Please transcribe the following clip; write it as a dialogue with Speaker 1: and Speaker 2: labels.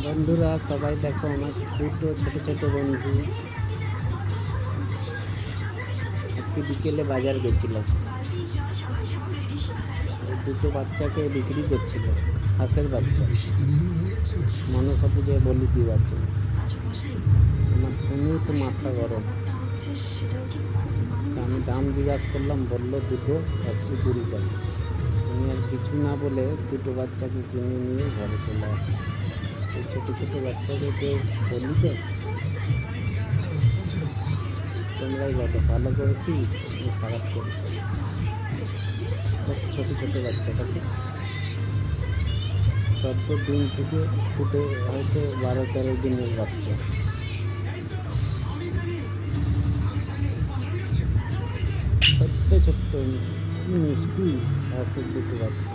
Speaker 1: বন্ধুরা সবাই দেখো, আমার দুটো ছোট ছোট বন্ধু আজকে বিকেলে বাজার গেছিলাম। এই দুটো বাচ্চাকে বিক্রি করছিল, হাঁসের বাচ্চা, মনসা পুজোয় বলি দিবার জন্য। আমার শুনেই তো মাথা গরম। তা আমি দাম জিজ্ঞাসা করলাম, বললো দুটো 120 টাকা। আমি আর কিছু না বলে দুটো বাচ্চাকে কিনে নিয়ে ঘরে চলে আসি। এই ছোটো ছোটো বাচ্চাকে কেউ বলি তো? তোমরাই বলো, ভালো করেছি আমি খারাপ করেছি? ছোটো ছোটো বাচ্চাটাকে সদ্য দিন থেকে ফুটে হয়তো 12-13 দিনের বাচ্চা, ছোট্ট ছোট্ট মিষ্টি হাঁসের দুটো বাচ্চা।